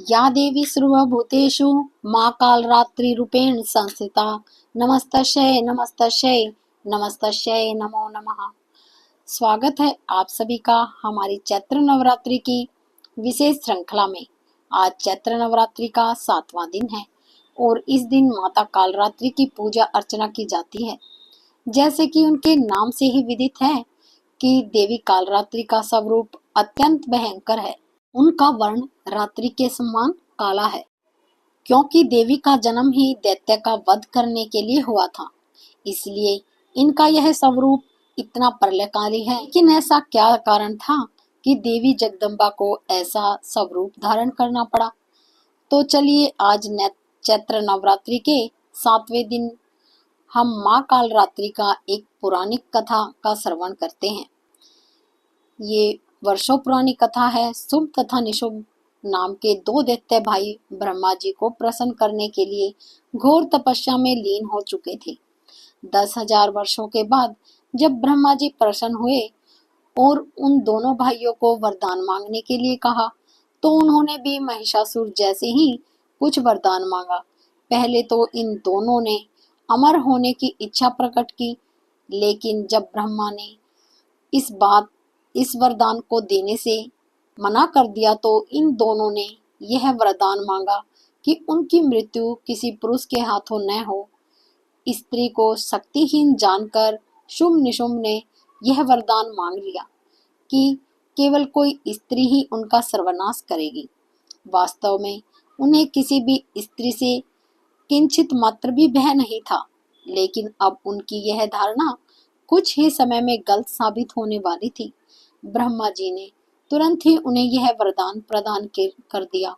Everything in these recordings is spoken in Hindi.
या देवी सर्वभूतेषु माँ कालरात्रिरूपेण संस्थिता नमस्तस्यै नमस्तस्यै नमस्तस्यै नमो नमः। स्वागत है आप सभी का हमारी चैत्र नवरात्रि की विशेष श्रृंखला में। आज चैत्र नवरात्रि का 7वां दिन है और इस दिन माता कालरात्रि की पूजा अर्चना की जाती है। जैसे कि उनके नाम से ही विदित है कि देवी कालरात्रि का स्वरूप अत्यंत भयंकर है। उनका वर्ण रात्रि के समान काला है, क्योंकि देवी का जन्म ही दैत्य का वध करने के लिए हुआ था। इसलिए इनका यह स्वरूप इतना प्रलयकारी है। लेकिन ऐसा क्या कारण था कि देवी जगदम्बा को ऐसा स्वरूप धारण करना पड़ा? तो चलिए आज चैत्र नवरात्रि के 7वें दिन हम माँ कालरात्रि का एक पौराणिक कथा का श्रवण करते हैं। ये वर्षों पुरानी कथा है। शुंभ तथा निशुंभ नाम के दो दैत्य भाई ब्रह्मा जी को प्रसन्न करने के लिए घोर तपस्या में लीन हो चुके थे। 10,000 वर्षों के बाद जब ब्रह्मा जी प्रसन्न हुए और उन दोनों भाइयों को वरदान मांगने के लिए कहा, तो उन्होंने भी महिषासुर जैसे ही कुछ वरदान मांगा। पहले तो इन दोनों ने अमर होने की इच्छा प्रकट की, लेकिन जब ब्रह्मा ने इस वरदान को देने से मना कर दिया, तो इन दोनों ने यह वरदान मांगा कि उनकी मृत्यु किसी पुरुष के हाथों न हो। स्त्री को शक्तिहीन जानकर शुंभ निशुंभ ने यह वरदान मांग लिया कि केवल कोई स्त्री ही उनका सर्वनाश करेगी। वास्तव में उन्हें किसी भी स्त्री से किंचित मात्र भी भय नहीं था, लेकिन अब उनकी यह धारणा कुछ ही समय में गलत साबित होने वाली थी। ब्रह्मा जी ने तुरंत ही उन्हें यह वरदान प्रदान कर दिया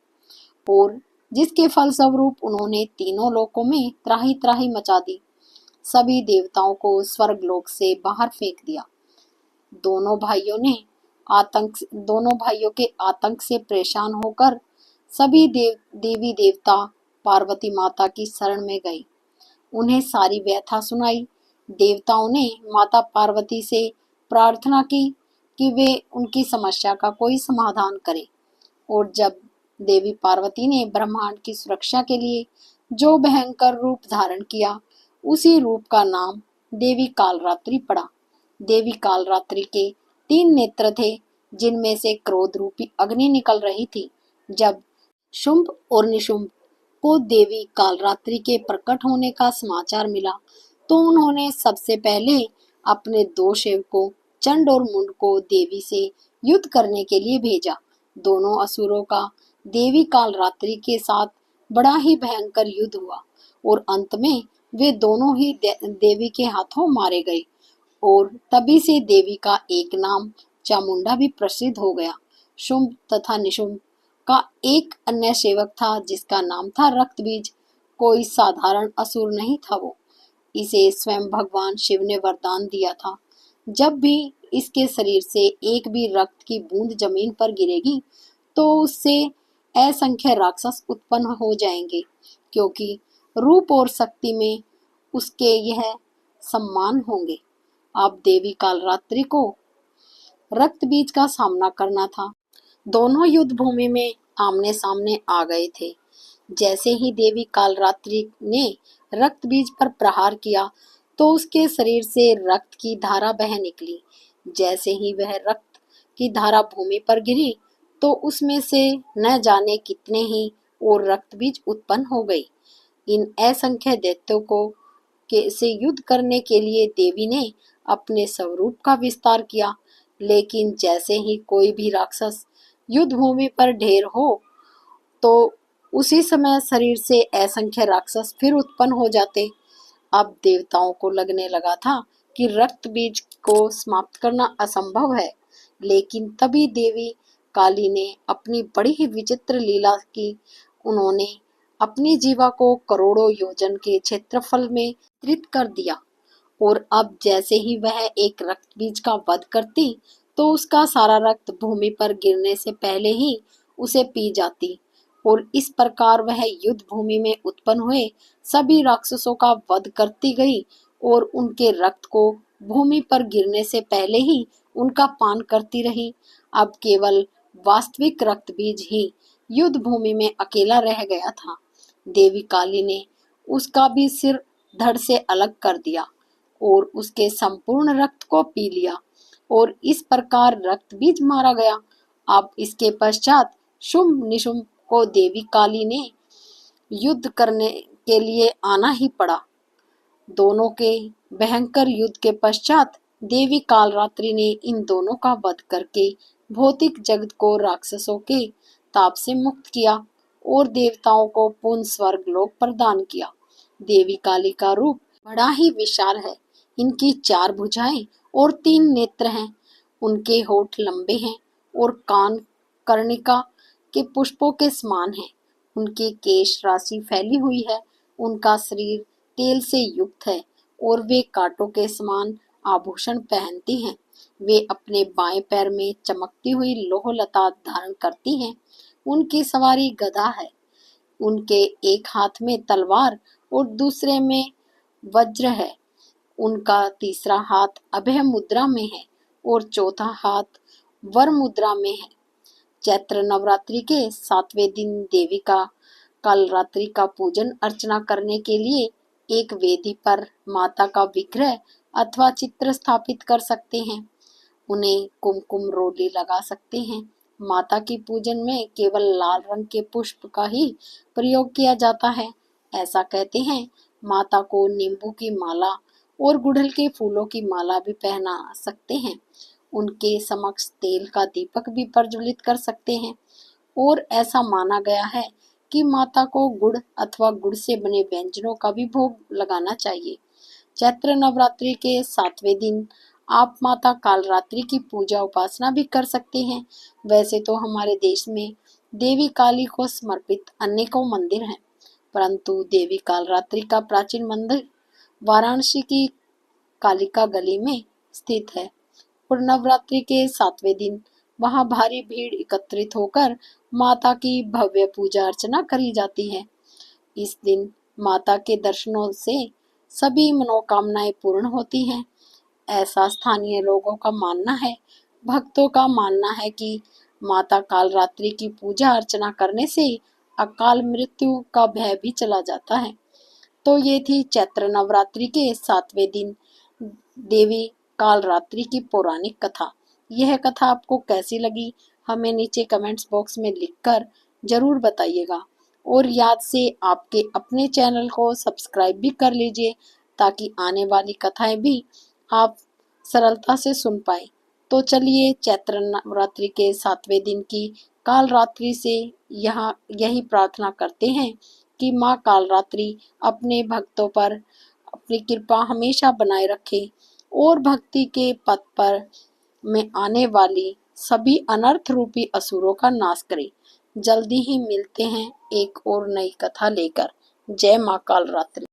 और जिसके फलस्वरूप उन्होंने तीनों लोकों में त्राही त्राही मचा दी। सभी देवताओं को स्वर्ग लोक से बाहर फेंक दिया। दोनों भाइयों के आतंक से परेशान होकर सभी देवी देवता पार्वती माता की शरण में गए। उन्हें सारी व्यथा सुनाई। देवताओं ने माता पार्वती से प्रार्थना की कि वे उनकी समस्या का कोई समाधान करें। और जब देवी पार्वती ने ब्रह्मांड की सुरक्षा के लिए जो भयंकर रूप धारण किया, उसी रूप का नाम देवी कालरात्रि पड़ा। देवी कालरात्रि के 3 नेत्र थे, जिनमें से क्रोध रूपी अग्नि निकल रही थी। जब शुंभ और निशुंभ को देवी कालरात्रि के प्रकट होने का समाचार मिला, तो उन्होंने सबसे पहले अपने 2 सेवकों चंड और मुंड को देवी से युद्ध करने के लिए भेजा। दोनों असुरों का देवी कालरात्रि के साथ बड़ा ही भयंकर युद्ध हुआ और अंत में वे दोनों ही देवी के हाथों मारे गए। और तभी से देवी का एक नाम चामुंडा भी प्रसिद्ध हो गया। शुंभ तथा निशुंभ का एक अन्य सेवक था, जिसका नाम था रक्तबीज। कोई साधारण असुर नहीं था वो। इसे स्वयं भगवान शिव ने वरदान दिया था, जब भी इसके शरीर से एक भी रक्त की बूंद जमीन पर गिरेगी, तो उससे असंख्य राक्षस उत्पन्न हो जाएंगे, क्योंकि रूप और शक्ति में उसके यह सम्मान होंगे। अब देवी कालरात्रि को रक्तबीज का सामना करना था। दोनों युद्ध भूमि में आमने सामने आ गए थे। जैसे ही देवी कालरात्रि ने रक्तबीज पर प्रहार किया, तो उसके शरीर से रक्त की धारा बह निकली। जैसे ही वह रक्त की धारा भूमि पर गिरी, तो उसमें से न जाने कितने ही और रक्तबीज उत्पन्न हो गई। इन असंख्य दैत्यों से युद्ध करने के लिए देवी ने अपने स्वरूप का विस्तार किया। लेकिन जैसे ही कोई भी राक्षस युद्ध भूमि पर ढेर हो, तो उसी समय शरीर से असंख्य राक्षस फिर उत्पन्न हो जाते। अब देवताओं को लगने लगा था कि रक्त बीज को समाप्त करना असंभव है, लेकिन तभी देवी काली ने अपनी बड़ी ही विचित्र लीला की। उन्होंने अपनी जीवा को करोड़ों योजन के क्षेत्रफल में विस्तृत कर दिया और अब जैसे ही वह एक रक्त बीज का वध करती, तो उसका सारा रक्त भूमि पर गिरने से पहले ही उसे पी जाती और इस प्रकार वह युद्ध भूमि में उत्पन्न हुए सभी राक्षसों का वध करती गई और उनके रक्त को भूमि पर गिरने से पहले ही उनका पान करती रही। अब केवल वास्तविक रक्त बीज ही युद्ध भूमि में अकेला रह गया था। देवी काली ने उसका भी सिर धड़ से अलग कर दिया और उसके संपूर्ण रक्त को पी लिया और इस प्रकार रक्त बीज मारा गया। अब इसके पश्चात शुंभ निशुंभ को देवी काली ने युद्ध करने के लिए आना ही पड़ा। दोनों के भयंकर युद्ध के पश्चात देवी कालरात्रि ने इन दोनों का वध करके भौतिक जगत को राक्षसों के ताप से मुक्त किया और देवताओं को पूर्ण स्वर्ग लोक प्रदान किया। देवी काली का रूप बड़ा ही विशाल है। इनकी 4 भुजाएं और 3 नेत्र हैं। उनके होठ लंबे हैं और कान कर्णिका के पुष्पों के समान हैं। उनकी केश राशि फैली हुई है। उनका शरीर तेल से युक्त है और वे कांटों के समान आभूषण पहनती हैं। वे अपने बाएं पैर में चमकती हुई लोह लता धारण करती हैं। उनकी सवारी गदा है। उनके एक हाथ में तलवार और दूसरे में वज्र है। उनका तीसरा हाथ अभय मुद्रा में है और चौथा हाथ वर मुद्रा में है। चैत्र नवरात्रि के 7वें दिन देवी का कालरात्रि का पूजन अर्चना करने के लिए एक वेदी पर माता का विग्रह अथवा चित्र स्थापित कर सकते हैं। उन्हें कुमकुम रोली लगा सकते हैं। माता की पूजन में केवल लाल रंग के पुष्प का ही प्रयोग किया जाता है। ऐसा कहते हैं माता को नींबू की माला और गुड़हल के फूलों की माला भी पहना सकते हैं। उनके समक्ष तेल का दीपक भी प्रज्वलित कर सकते हैं और ऐसा माना गया है कि माता को गुड़ अथवा गुड़ से बने व्यंजनों का भी भोग लगाना चाहिए। चैत्र नवरात्रि के 7वें दिन आप माता कालरात्रि की पूजा उपासना भी कर सकते हैं। वैसे तो हमारे देश में देवी काली को समर्पित अनेकों मंदिर हैं, परंतु देवी कालरात्रि का प्राचीन मंदिर वाराणसी की कालिका गली में स्थित है और नवरात्रि के 7वें दिन वहां भारी भीड़ एकत्रित होकर माता की भव्य पूजा अर्चना करी जाती है। इस दिन माता के दर्शनों से सभी मनोकामनाएं पूर्ण होती हैं। ऐसा स्थानीय लोगों का मानना है। भक्तों का मानना है कि माता कालरात्रि की पूजा अर्चना करने से अकाल मृत्यु का भय भी चला जाता है। तो ये थी चैत्र नवरात्रि के 7वें दिन देवी कालरात्रि की पौराणिक कथा। यह कथा आपको कैसी लगी हमें नीचे कमेंट्स बॉक्स में लिखकर जरूर बताइएगा और याद से आपके अपने चैनल को सब्सक्राइब भी कर लीजिए ताकि आने वाली कथाएं भी आप सरलता से सुन पाए। तो चलिए चैत्र नवरात्रि के 7वें दिन की कालरात्रि से यही प्रार्थना करते हैं कि माँ कालरात्रि अपने भक्तों पर अपनी कृपा हमेशा बनाए रखे और भक्ति के पथ पर में आने वाली सभी अनर्थ रूपी असुरों का नाश करे। जल्दी ही मिलते हैं एक और नई कथा लेकर। जय माँ कालरात्रि।